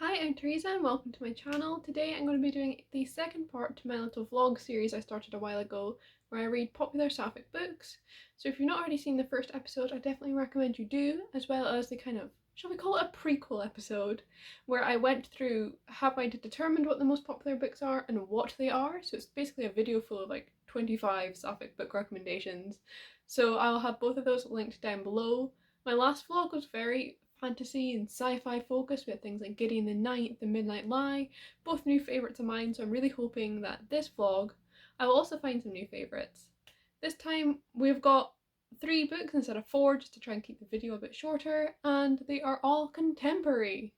Hi, I'm Theresa and welcome to my channel. Today I'm going to be doing the second part to my little vlog series I started a while ago where I read popular sapphic books. So if you've not already seen the first episode, I definitely recommend you do, as well as the kind of, shall we call it a prequel episode, where I went through how I determined what the most popular books are and what they are. So it's basically a video full of like 25 sapphic book recommendations. So I'll have both of those linked down below. My last vlog was very fantasy and sci-fi focused. We had things like Gideon the Ninth, The Midnight Lie, both new favourites of mine, so I'm really hoping that this vlog I will also find some new favourites. This time we've got 3 books instead of 4 just to try and keep the video a bit shorter, and they are all contemporary.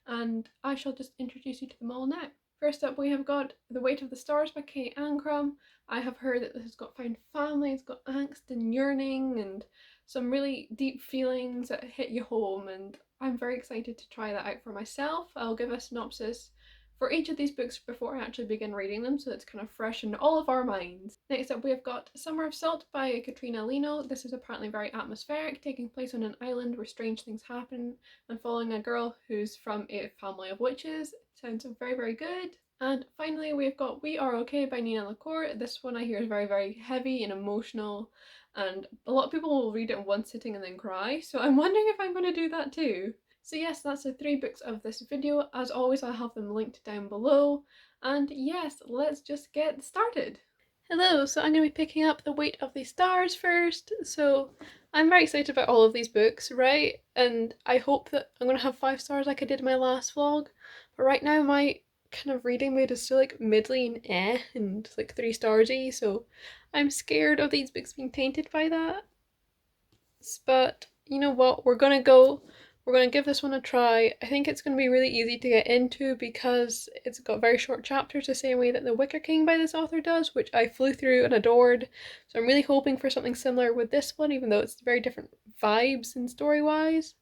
And I shall just introduce you to them all now. First up we have got The Weight of the Stars by Kate Ancrum. I have heard that this has got found family, it's got angst and yearning and some really deep feelings that hit you home, and I'm very excited to try that out for myself. I'll give a synopsis for each of these books before I actually begin reading them, so it's kind of fresh in all of our minds. Next up we have got Summer of Salt by Katrina Lino. This is apparently very atmospheric, taking place on an island where strange things happen and following a girl who's from a family of witches. It sounds very, very good. And finally we've got We Are Okay by Nina LaCour. This one I hear is very, very heavy and emotional, and a lot of people will read it in one sitting and then cry, so I'm wondering if I'm going to do that too. So yes, that's the 3 books of this video. As always, I'll have them linked down below. And yes, let's just get started. Hello, so I'm going to be picking up The Weight of the Stars first. So I'm very excited about all of these books, right? And I hope that I'm going to have 5 stars like I did in my last vlog. But right now my kind of reading mood is still like middling and like 3 starsy, so I'm scared of these books being tainted by that. But you know what, we're gonna give this one a try. I think it's gonna be really easy to get into because it's got very short chapters the same way that The Wicker King by this author does, which I flew through and adored. So I'm really hoping for something similar with this one, even though it's very different vibes and story wise.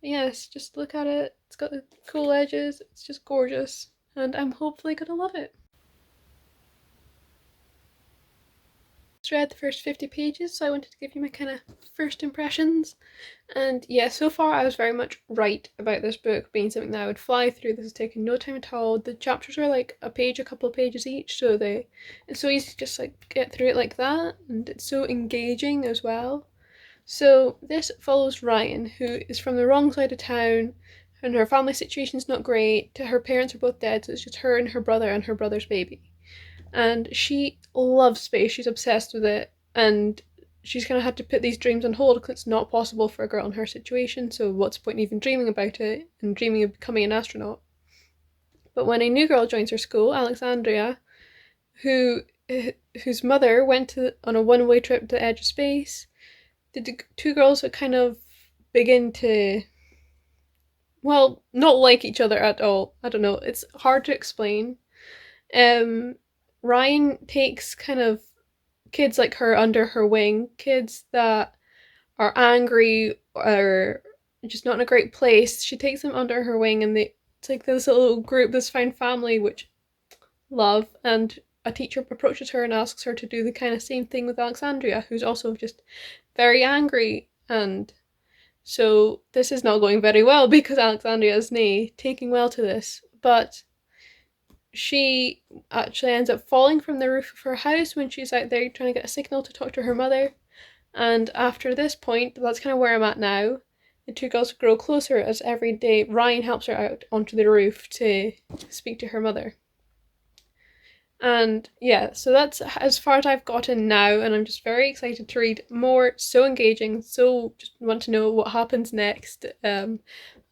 But yes, just look at it. It's got the cool edges, it's just gorgeous, and I'm hopefully gonna love it. Just read the first 50 pages, so I wanted to give you my kind of first impressions. And yeah, so far I was very much right about this book being something that I would fly through. This has taken no time at all. The chapters are like a page, a couple of pages each, so it's so easy to just like get through it like that, and it's so engaging as well. So this follows Ryan, who is from the wrong side of town, and her family situation's not great. Her parents are both dead, so it's just her and her brother's baby. And she loves space, she's obsessed with it, and she's kind of had to put these dreams on hold because it's not possible for a girl in her situation, so what's the point in even dreaming about it and dreaming of becoming an astronaut. But when a new girl joins her school, Alexandria, whose mother went on a one-way trip to the edge of space, the 2 girls that kind of begin to, well, not like each other at all. I don't know, it's hard to explain. Ryan takes kind of kids like her under her wing, kids that are angry or just not in a great place. She takes them under her wing, and it's like this little group, this fine family, which love. And a teacher approaches her and asks her to do the kind of same thing with Alexandria, who's also just very angry. And so this is not going very well because Alexandria is taking well to this, but she actually ends up falling from the roof of her house when she's out there trying to get a signal to talk to her mother. And after this point, that's kind of where I'm at now. The 2 girls grow closer as every day Ryan helps her out onto the roof to speak to her mother. And yeah, so that's as far as I've gotten now, and I'm just very excited to read more. So engaging, so just want to know what happens next. And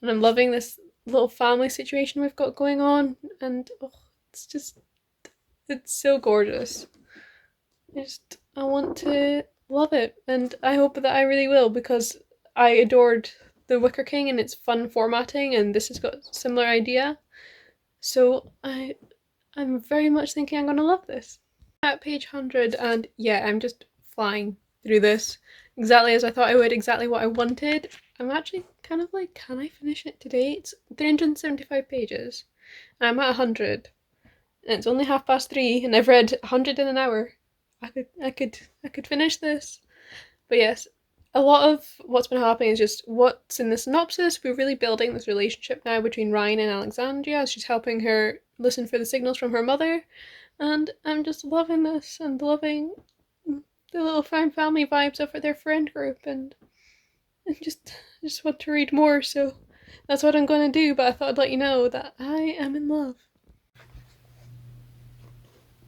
I'm loving this little family situation we've got going on, and it's so gorgeous. I want to love it, and I hope that I really will, because I adored The Wicker King and its fun formatting, and this has got a similar idea. So I'm very much thinking I'm gonna love this. At page 100, and yeah, I'm just flying through this exactly as I thought I would, exactly what I wanted. I'm actually kind of like, can I finish it today? It's 375 pages, and I'm at 100, and it's only 3:30, and I've read 100 in an hour. I could finish this. But yes, a lot of what's been happening is just what's in the synopsis. We're really building this relationship now between Ryan and Alexandria as she's helping her listen for the signals from her mother. And I'm just loving this and loving the little found family vibes of their friend group, and I just want to read more, so that's what I'm going to do. But I thought I'd let you know that I am in love.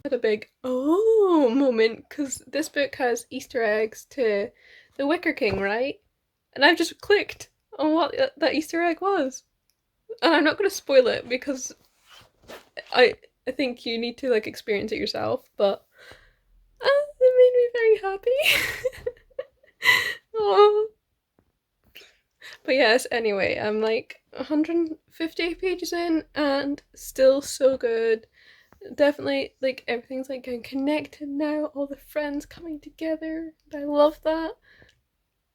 Had a big oh moment because this book has Easter eggs to the Wicker King, right? And I've just clicked on what that Easter egg was, and I'm not going to spoil it because I I think you need to like experience it yourself. But it made me very happy. Oh. But yes, anyway, I'm like 150 pages in and still so good. Definitely, like, everything's like getting connected now, all the friends coming together. I love that.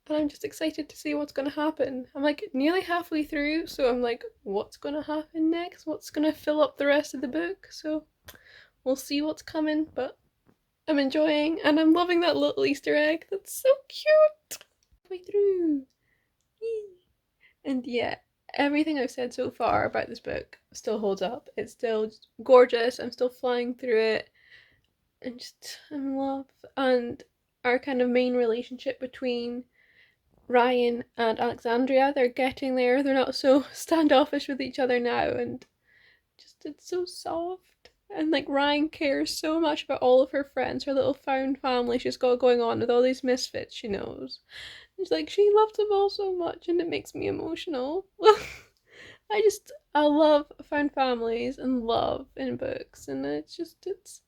And I'm just excited to see what's gonna happen. I'm like nearly halfway through, so I'm like, what's gonna happen next? What's gonna fill up the rest of the book? So we'll see what's coming, but I'm enjoying and I'm loving that little Easter egg. That's so cute. Halfway through. And yeah, everything I've said so far about this book still holds up. It's still gorgeous. I'm still flying through it and just I'm in love. And our kind of main relationship between Ryan and Alexandria, they're getting there. They're not so standoffish with each other now, and just it's so soft. And like Ryan cares so much about all of her friends, her little found family she's got going on with all these misfits she knows. It's like she loves them all so much, and it makes me emotional. I love found families and love in books, and it's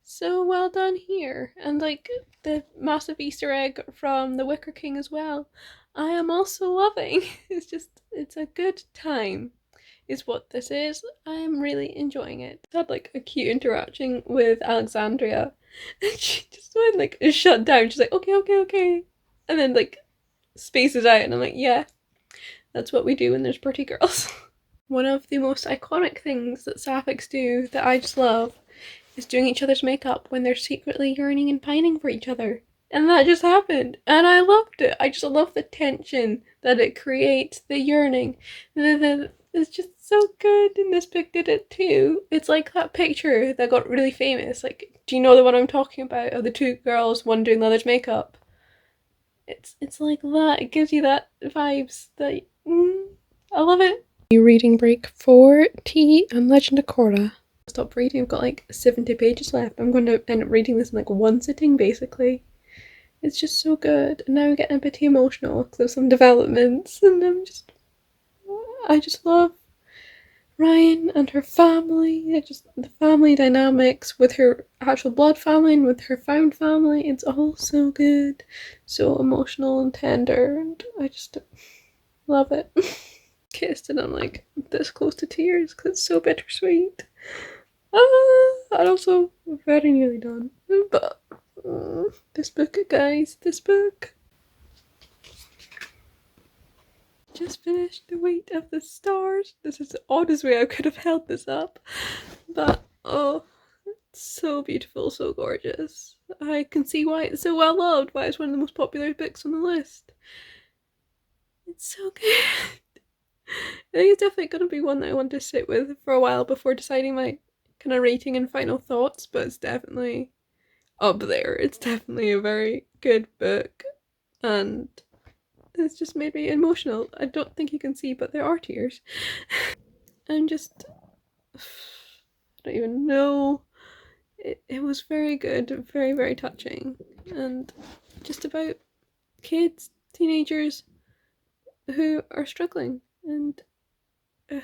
so well done here. And like the massive Easter egg from The Wicker King as well, I am also loving. It's a good time, is what this is. I am really enjoying it. I had like a cute interaction with Alexandria, and she just went like shut down. She's like, okay, okay, okay, and then like spaces out, and I'm like, yeah, that's what we do when there's pretty girls. One of the most iconic things that sapphics do that I just love is doing each other's makeup when they're secretly yearning and pining for each other. And that just happened, and I loved it. I just love the tension that it creates, the yearning. It's just so good, and this book did it too. It's like that picture that got really famous. Like, do you know the one I'm talking about? Of the two girls, one doing the other's makeup. It's like that. It gives you that vibes. That I love it. New reading break for Tea and Legend of Korra. Stop reading. I've got like 70 pages left. I'm going to end up reading this in like one sitting, basically. It's just so good. And now I'm getting a bit emotional because of some developments, and I just love Ryan and her family. Just the family dynamics with her actual blood family and with her found family. It's all so good, so emotional and tender, and I just love it. Kissed, and I'm like this close to tears because it's so bittersweet. And also very nearly done. But this book, guys, this book. Just finished The Weight of the Stars. This is the oddest way I could have held this up. But oh, it's so beautiful, so gorgeous. I can see why it's so well loved, why it's one of the most popular books on the list. It's so good. I think it's definitely going to be one that I want to sit with for a while before deciding my kind of rating and final thoughts, but it's definitely up there. It's definitely a very good book, and it's just made me emotional. I don't think you can see, but there are tears. I'm just, I don't even know. It was very good, very, very touching, and just about kids, teenagers who are struggling and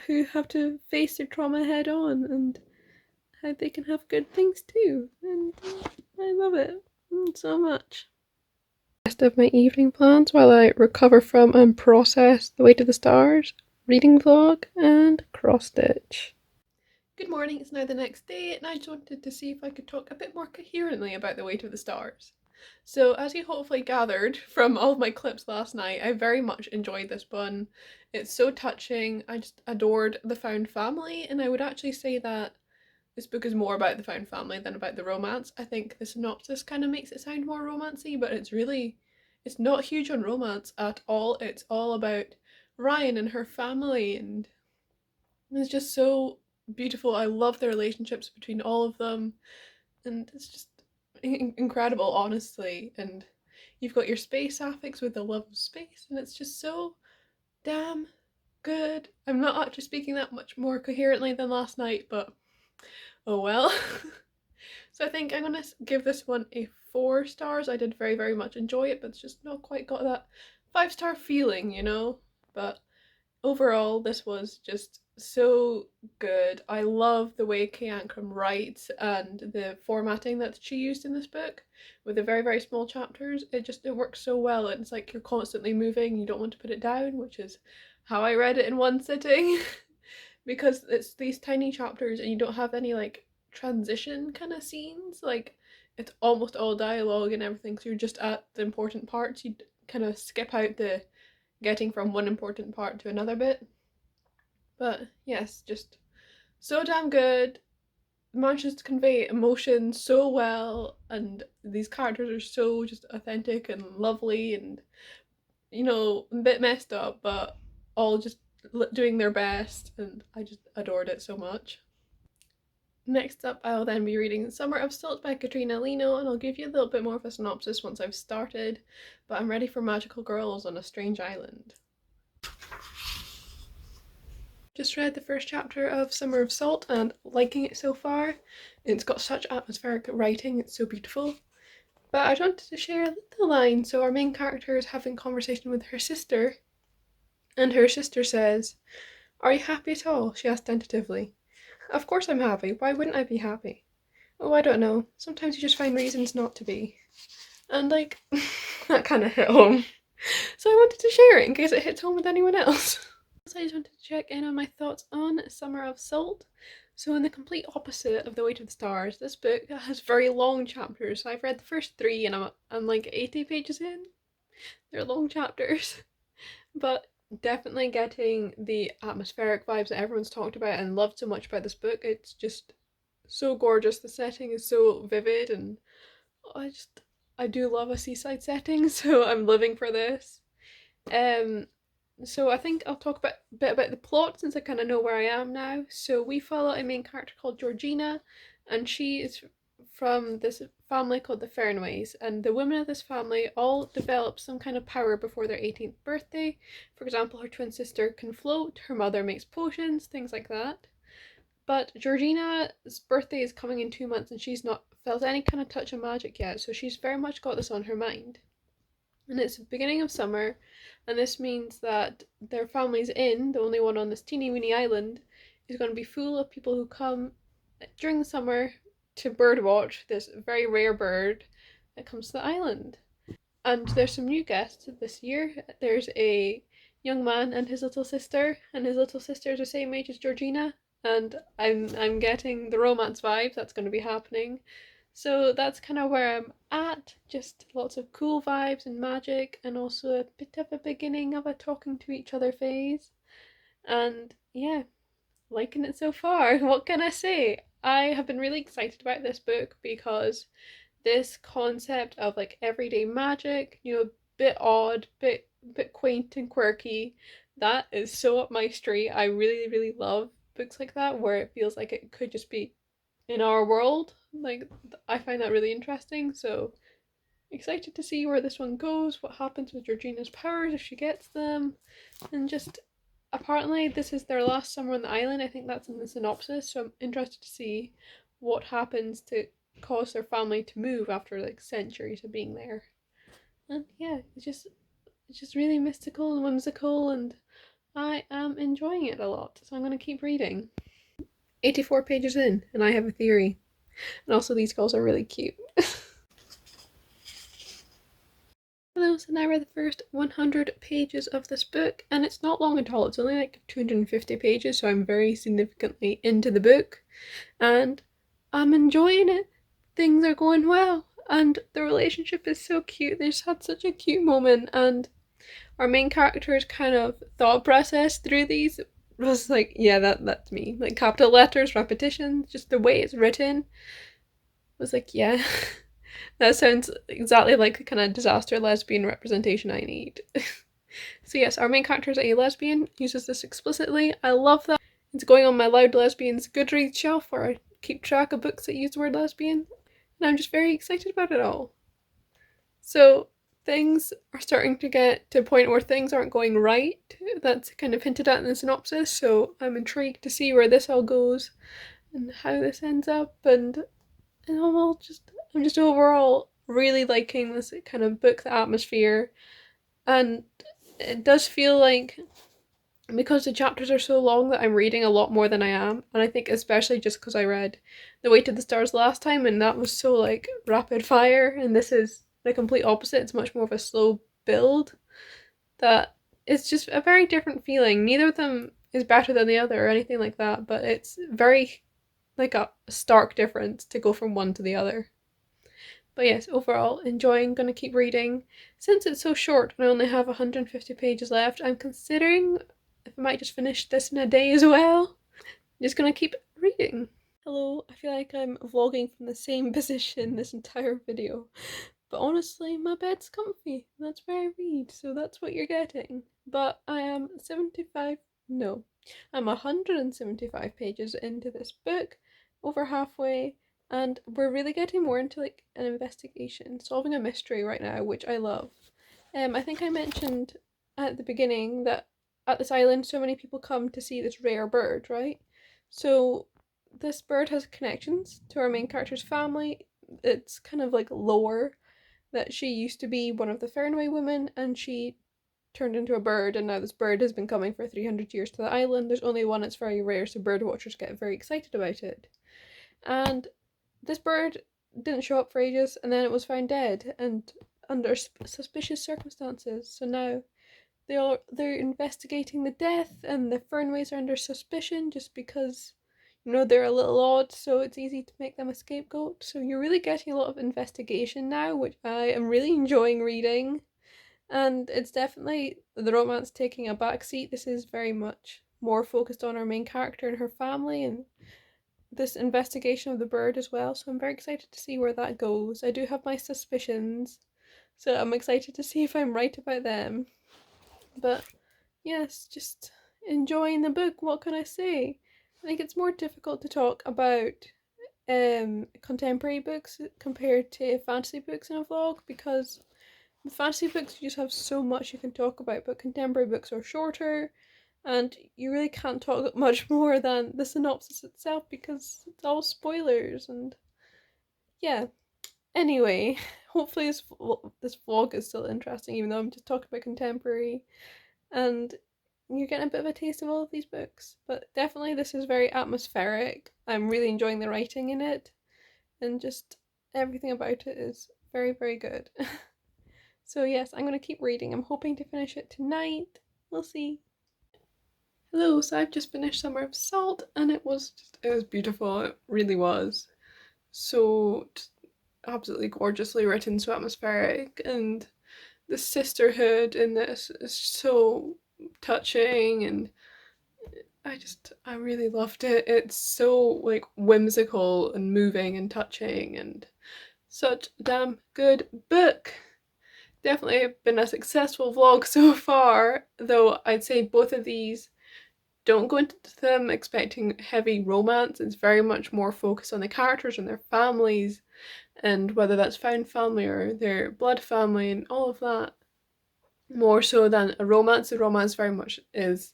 who have to face their trauma head on, and how they can have good things too. And I love it so much. Rest of my evening plans while I recover from and process The Weight of the Stars, reading vlog, and cross stitch. Good morning, it's now the next day, and I just wanted to see if I could talk a bit more coherently about The Weight of the Stars. So, as you hopefully gathered from all of my clips last night, I very much enjoyed this one. It's so touching. I just adored the found family, and I would actually say that this book is more about the found family than about the romance. I think the synopsis kind of makes it sound more romancy, but it's it's not huge on romance at all. It's all about Ryan and her family, and it's just so beautiful. I love the relationships between all of them, and it's just incredible, honestly. And you've got your space affix with the love of space, and it's just so damn good. I'm not actually speaking that much more coherently than last night, but oh well. So I think I'm gonna give this one a 4 stars. I did very, very much enjoy it, but it's just not quite got that 5-star feeling, you know? But overall, this was just so good. I love the way Kay Ancrum writes and the formatting that she used in this book with the very, very small chapters. It works so well. And it's like you're constantly moving, you don't want to put it down, which is how I read it in one sitting. Because it's these tiny chapters and you don't have any like transition kind of scenes. Like it's almost all dialogue and everything, so you're just at the important parts. You kind of skip out the getting from one important part to another bit. But yes, just so damn good. Manages to convey emotion so well, and these characters are so just authentic and lovely, and you know, a bit messed up, but all just doing their best, and I just adored it so much. Next up, I'll then be reading Summer of Salt by Katrina Lino, and I'll give you a little bit more of a synopsis once I've started, but I'm ready for magical girls on a strange island. Just read the first chapter of Summer of Salt and liking it so far. It's got such atmospheric writing, it's so beautiful. But I wanted to share a little line. So our main character is having a conversation with her sister, and her sister says, "Are you happy at all?" she asked tentatively. "Of course I'm happy. Why wouldn't I be happy?" "Oh, I don't know. Sometimes you just find reasons not to be." And like, that kind of hit home. So I wanted to share it in case it hits home with anyone else. So I just wanted to check in on my thoughts on Summer of Salt. So in the complete opposite of The Weight of the Stars, this book has very long chapters. So I've read the first 3 and I'm like 80 pages in. They're long chapters. But definitely getting the atmospheric vibes that everyone's talked about and loved so much about this book. It's just so gorgeous. The setting is so vivid, and I do love a seaside setting, so I'm living for this. So I think I'll talk a bit about the plot since I kind of know where I am now. So we follow a main character called Georgina, and she is from this family called the Fernways, and the women of this family all develop some kind of power before their 18th birthday. For example, her twin sister can float, her mother makes potions, things like that. But Georgina's birthday is coming in 2 months and she's not felt any kind of touch of magic yet, so she's very much got this on her mind. And it's the beginning of summer, and this means that their family's inn, the only one on this teeny weeny island, is going to be full of people who come during the summer to birdwatch this very rare bird that comes to the island. And there's some new guests this year. There's a young man and his little sister, and his little sister is the same age as Georgina, and I'm getting the romance vibes that's going to be happening. So that's kind of where I'm at. Just lots of cool vibes and magic, and also a bit of a beginning of a talking to each other phase. And yeah, liking it so far. What can I say? I have been really excited about this book because this concept of like everyday magic, you know, bit odd, bit quaint and quirky, that is so up my street. I really, really love books like that where it feels like it could just be in our world. Like, I find that really interesting, so excited to see where this one goes, what happens with Georgina's powers if she gets them, and just apparently this is their last summer on the island. I think that's in the synopsis, so I'm interested to see what happens to cause their family to move after like centuries of being there. And yeah, it's just really mystical and whimsical, and I am enjoying it a lot, so I'm going to keep reading. 84 pages in, and I have a theory. And also these girls are really cute. Hello, so now I read the first 100 pages of this book, and it's not long at all. It's only like 250 pages, so I'm very significantly into the book, and I'm enjoying it. Things are going well, and the relationship is so cute. They just had such a cute moment, and our main character's kind of thought process through these was like, yeah, that's me. Like capital letters, repetition, just the way it's written was like, yeah. That sounds exactly like the kind of disaster lesbian representation I need. So yes, our main character is a lesbian, uses this explicitly. I love that. It's going on my Loud Lesbians Goodreads shelf where I keep track of books that use the word lesbian, and I'm just very excited about it all. So things are starting to get to a point where things aren't going right. That's kind of hinted at in the synopsis, so I'm intrigued to see where this all goes and how this ends up, and I'm just overall really liking this kind of book, the atmosphere, and it does feel like because the chapters are so long that I'm reading a lot more than I am, and I think especially just because I read The Way to the Stars last time and that was so like rapid fire, and this is the complete opposite. It's much more of a slow build that it's just a very different feeling. Neither of them is better than the other or anything like that, but it's very like a stark difference to go from one to the other. But yes, overall, enjoying, gonna keep reading. Since it's so short and I only have 150 pages left, I'm considering if I might just finish this in a day as well. I'm just gonna keep reading. Hello, I feel like I'm vlogging from the same position this entire video. But honestly, my bed's comfy. That's where I read, so that's what you're getting. But I am 75, no, I'm 175 pages into this book, over halfway, and we're really getting more into like an investigation, solving a mystery right now, which I love. I think I mentioned at the beginning that at this island so many people come to see this rare bird, right? So this bird has connections to our main character's family. It's kind of like lore that she used to be one of the Fernway women and she turned into a bird, and now this bird has been coming for 300 years to the island. There's only one, it's very rare, so bird watchers get very excited about it. And this bird didn't show up for ages, and then it was found dead and under suspicious circumstances. So now they're investigating the death, and the Fernways are under suspicion just because they're a little odd, so it's easy to make them a scapegoat. So you're really getting a lot of investigation now, which I am really enjoying reading. And it's definitely the romance taking a back seat. This is very much more focused on our main character and her family and this investigation of the bird as well. So I'm very excited to see where that goes. I do have my suspicions, so I'm excited to see if I'm right about them. But yes, just enjoying the book. What can I say? I think it's more difficult to talk about contemporary books compared to fantasy books in a vlog, because with fantasy books you just have so much you can talk about, but contemporary books are shorter and you really can't talk much more than the synopsis itself because it's all spoilers. And yeah, anyway, hopefully this vlog is still interesting even though I'm just talking about contemporary, and you're getting a bit of a taste of all of these books. But definitely this is very atmospheric. I'm really enjoying the writing in it, and just everything about it is very, very good. So yes, I'm going to keep reading. I'm hoping to finish it tonight. We'll see. Hello, so I've just finished Summer of Salt, and it was beautiful. It really was. So absolutely gorgeously written, so atmospheric, and the sisterhood in this is so touching, and I really loved it. It's so like whimsical and moving and touching, and such a damn good book. Definitely been a successful vlog so far, though I'd say both of these don't go into them expecting heavy romance. It's very much more focused on the characters and their families, and whether that's found family or their blood family and all of that, more so than a romance. The romance very much is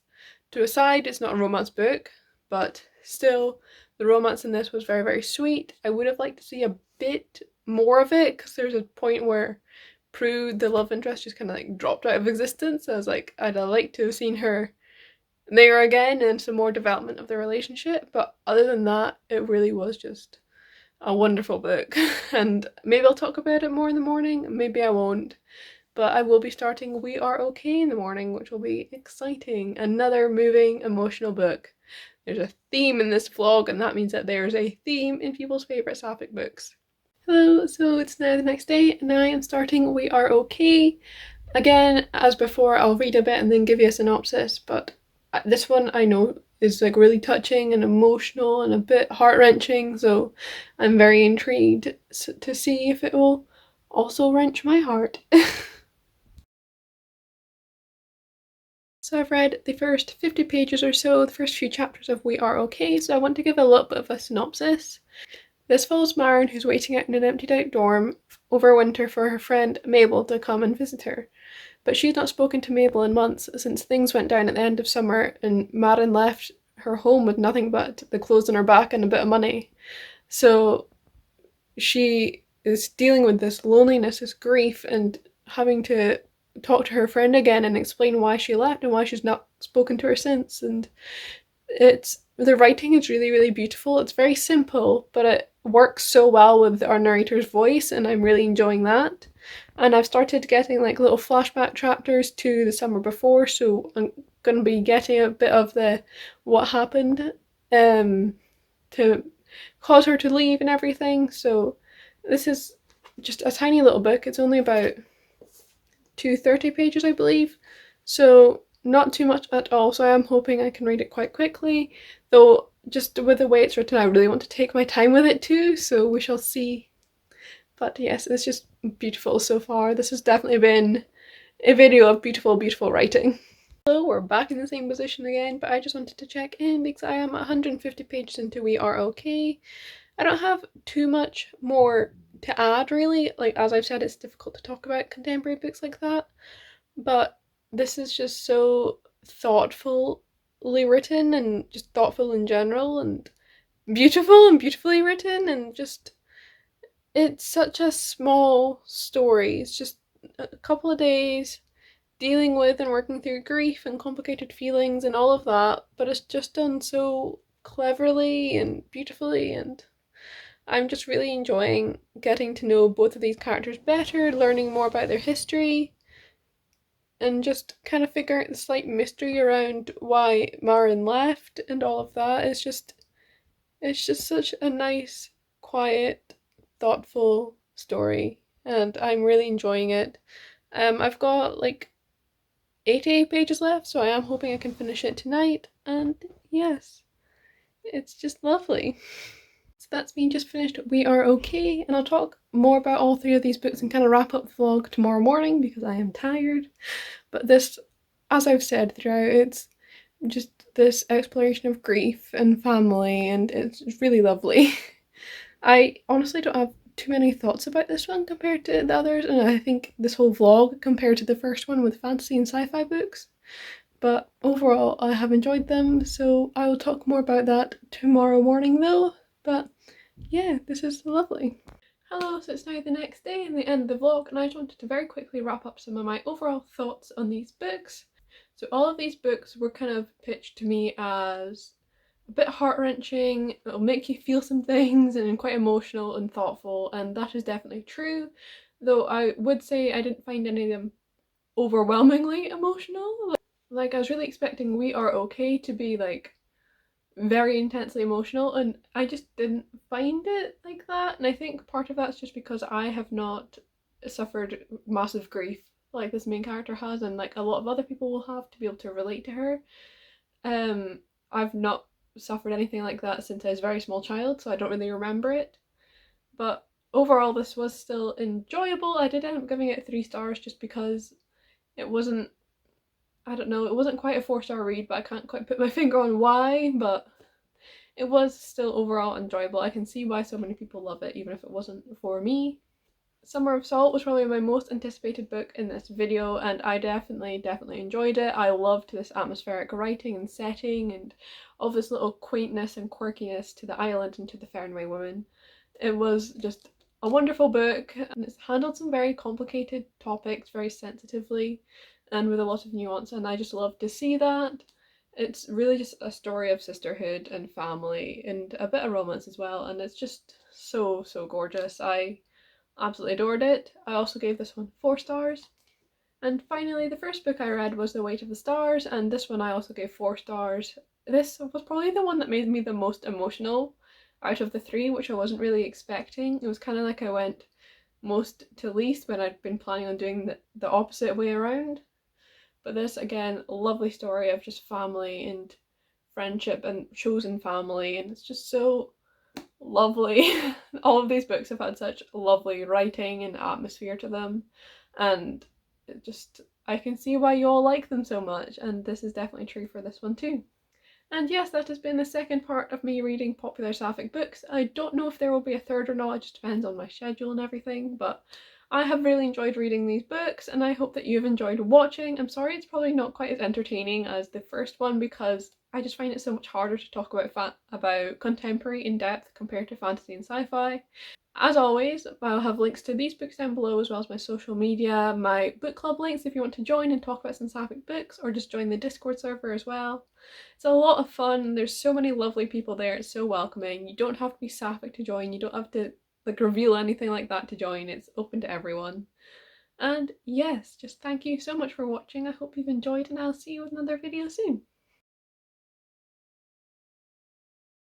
to a side. It's not a romance book, but still the romance in this was very, very sweet. I would have liked to see a bit more of it because there's a point where Prue, the love interest, just kind of like dropped out of existence. I was like, I'd have liked to have seen her there again and some more development of the relationship, but other than that, it really was just a wonderful book. And maybe I'll talk about it more in the morning, maybe I won't, but I will be starting We Are Okay in the morning, which will be exciting. Another moving, emotional book. There's a theme in this vlog, and that means that there's a theme in people's favourite sapphic books. Hello, so it's now the next day and I am starting We Are Okay. Again, as before, I'll read a bit and then give you a synopsis, but this one I know is like really touching and emotional and a bit heart-wrenching, so I'm very intrigued to see if it will also wrench my heart. So I've read the first 50 pages or so, the first few chapters of We Are Okay, so I want to give a little bit of a synopsis. This follows Maren, who's waiting out in an emptied out dorm over winter for her friend Mabel to come and visit her. But she's not spoken to Mabel in months since things went down at the end of summer and Maren left her home with nothing but the clothes on her back and a bit of money. So she is dealing with this loneliness, this grief, and having to talk to her friend again and explain why she left and why she's not spoken to her since. And the writing is really, really beautiful. It's very simple, but it works so well with our narrator's voice, and I'm really enjoying that. And I've started getting like little flashback chapters to the summer before, so I'm gonna be getting a bit of the what happened to cause her to leave and everything. So this is just a tiny little book. It's only about 230 pages, I believe. So not too much at all. So I am hoping I can read it quite quickly. Though just with the way it's written, I really want to take my time with it too. So we shall see. But yes, it's just beautiful so far. This has definitely been a video of beautiful, beautiful writing. Hello, we're back in the same position again, but I just wanted to check in because I am 150 pages into We Are Okay. I don't have too much more to add really. Like, as I've said, it's difficult to talk about contemporary books like that, but this is just so thoughtfully written and just thoughtful in general and beautiful and beautifully written, and just it's such a small story. It's just a couple of days dealing with and working through grief and complicated feelings and all of that, but it's just done so cleverly and beautifully, and I'm just really enjoying getting to know both of these characters better, learning more about their history, and just kind of figuring out the slight mystery around why Maren left and all of that. It's just such a nice, quiet, thoughtful story, and I'm really enjoying it. I've got like 88 pages left, so I am hoping I can finish it tonight, and yes, it's just lovely. So that's me just finished We Are Okay, and I'll talk more about all three of these books and kind of wrap up the vlog tomorrow morning because I am tired. But this, as I've said throughout, it's just this exploration of grief and family, and it's really lovely. I honestly don't have too many thoughts about this one compared to the others, and I think this whole vlog compared to the first one with fantasy and sci-fi books. But overall, I have enjoyed them, so I will talk more about that tomorrow morning though. But yeah, this is lovely. Hello, so it's now the next day and the end of the vlog, and I just wanted to very quickly wrap up some of my overall thoughts on these books. So all of these books were kind of pitched to me as a bit heart-wrenching, it'll make you feel some things, and quite emotional and thoughtful, and that is definitely true. Though I would say I didn't find any of them overwhelmingly emotional. Like I was really expecting We Are Okay to be like very intensely emotional, and I just didn't find it like that. And I think part of that's just because I have not suffered massive grief like this main character has, and like a lot of other people will have to be able to relate to her. I've not suffered anything like that since I was a very small child, so I don't really remember it. But overall, this was still enjoyable. I did end up giving it 3 stars just because it wasn't, I don't know, it wasn't quite a 4-star read, but I can't quite put my finger on why, but it was still overall enjoyable. I can see why so many people love it, even if it wasn't for me. Summer of Salt was probably my most anticipated book in this video, and I definitely enjoyed it. I loved this atmospheric writing and setting and all this little quaintness and quirkiness to the island and to the Fernway women. It was just a wonderful book, and it's handled some very complicated topics very sensitively and with a lot of nuance, and I just love to see that. It's really just a story of sisterhood and family and a bit of romance as well, and it's just so gorgeous. I absolutely adored it. I also gave this one 4 stars. And finally, the first book I read was The Weight of the Stars, and this one I also gave 4 stars. This was probably the one that made me the most emotional out of the 3, which I wasn't really expecting. It was kind of like I went most to least when I'd been planning on doing the opposite way around. But this, again, a lovely story of just family and friendship and chosen family, and it's just so lovely. All of these books have had such lovely writing and atmosphere to them, and it just, I can see why you all like them so much, and this is definitely true for this one too. And yes, that has been the second part of me reading popular sapphic books. I don't know if there will be a third or not, it just depends on my schedule and everything, but I have really enjoyed reading these books and I hope that you've enjoyed watching. I'm sorry it's probably not quite as entertaining as the first one because I just find it so much harder to talk about contemporary in depth compared to fantasy and sci-fi. As always, I'll have links to these books down below as well as my social media, my book club links if you want to join and talk about some sapphic books, or just join the Discord server as well. It's a lot of fun, there's so many lovely people there, it's so welcoming. You don't have to be sapphic to join, you don't have to like reveal anything like that to join, it's open to everyone. And yes, just thank you so much for watching, I hope you've enjoyed and I'll see you with another video soon.